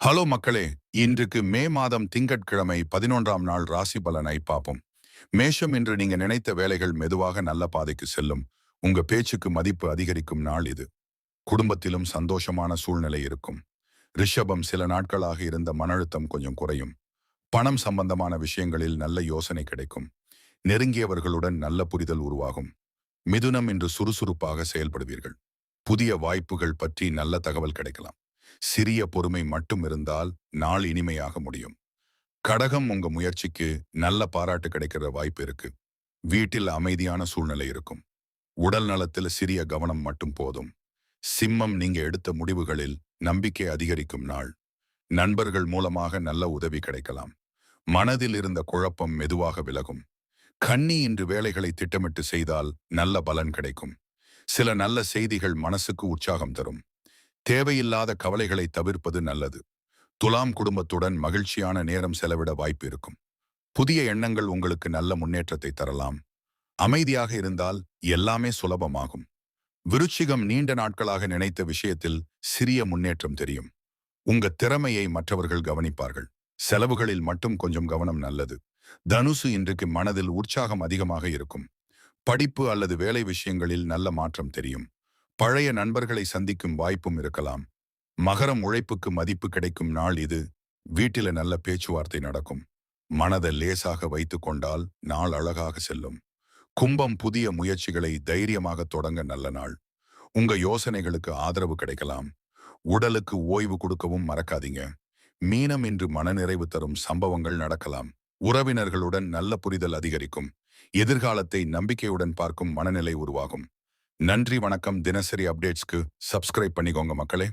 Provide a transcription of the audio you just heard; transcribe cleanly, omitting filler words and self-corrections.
Hello மக்களே, இன்றைக்கு மே மாதம் திங்கட்கிழமை 11ஆம் நாள் ராசி பலனை பார்ப்போம். மேஷம், இன்று நீங்க நினைத்த வேலைகள் மெதுவாக நல்ல பாதைக்கு செல்லும். உங்க பேச்சுக்கு மதிப்பு அதிகரிக்கும் நாள் இது. குடும்பத்திலும் சந்தோஷமான சூழ்நிலை இருக்கும். ரிஷபம், சில நாட்களாக இருந்த மன அழுத்தம் கொஞ்சம் குறையும். பணம் சம்பந்தமான விஷயங்களில் நல்ல யோசனை கிடைக்கும். நெருங்கியவர்களுடன் நல்ல புரிதல் உருவாகும். மிதுனம், இன்று சுறுசுறுப்பாக செயல்படுவீர்கள். புதிய வாய்ப்புகள் பற்றி நல்ல தகவல் கிடைக்கலாம். சிறிய பொறுமை மட்டும் இருந்தால் நாள் இனிமையாக முடியும். கடகம், உங்க முயற்சிக்கு நல்ல பாராட்டு கிடைக்கிற வாய்ப்பு இருக்கு. வீட்டில் அமைதியான சூழ்நிலை இருக்கும். உடல் நலத்தில் சிறிய கவனம் மட்டும் போதும். சிம்மம், நீங்க எடுத்த முடிவுகளில் நம்பிக்கை அதிகரிக்கும் நாள். நண்பர்கள் மூலமாக நல்ல உதவி கிடைக்கலாம். மனதில் இருந்த குழப்பம் மெதுவாக விலகும். கன்னி, இன்று வேலைகளை திட்டமிட்டு செய்தால் நல்ல பலன் கிடைக்கும். சில நல்ல செய்திகள் மனசுக்கு உற்சாகம் தரும். தேவையில்லாத கவலைகளை தவிர்ப்பது நல்லது. துலாம், குடும்பத்துடன் மகிழ்ச்சியான நேரம் செலவிட வாய்ப்பு இருக்கும். புதிய எண்ணங்கள் உங்களுக்கு நல்ல முன்னேற்றத்தை தரலாம். அமைதியாக இருந்தால் எல்லாமே சுலபமாகும். விருச்சிகம், நீண்ட நாட்களாக நினைத்த விஷயத்தில் சிறிய முன்னேற்றம் தெரியும். உங்க திறமையை மற்றவர்கள் கவனிப்பார்கள். செலவுகளில் மட்டும் கொஞ்சம் கவனம் நல்லது. தனுசு, இன்றைக்கு மனதில் உற்சாகம் அதிகமாக இருக்கும். படிப்பு அல்லது வேலை விஷயங்களில் நல்ல மாற்றம் தெரியும். பழைய நண்பர்களை சந்திக்கும் வாய்ப்பும் இருக்கலாம். மகரம், உழைப்புக்கு மதிப்பு கிடைக்கும் நாள் இது. வீட்டில நல்ல பேச்சுவார்த்தை நடக்கும். மனதை லேசாக வைத்து கொண்டால் நாள் அழகாக செல்லும். கும்பம், புதிய முயற்சிகளை தைரியமாக தொடங்க நல்ல நாள். உங்க யோசனைகளுக்கு ஆதரவு கிடைக்கலாம். உடலுக்கு ஓய்வு கொடுக்கவும் மறக்காதீங்க. மீனம், இன்று மனநிறைவு தரும் சம்பவங்கள் நடக்கலாம். உறவினர்களுடன் நல்ல புரிதல் அதிகரிக்கும். எதிர்காலத்தை நம்பிக்கையுடன் பார்க்கும் மனநிலை உருவாகும். நன்றி, வணக்கம். தினசரி அப்டேட்ஸ்க்கு சப்ஸ்கிரைப் பண்ணிக்கோங்க மக்களே.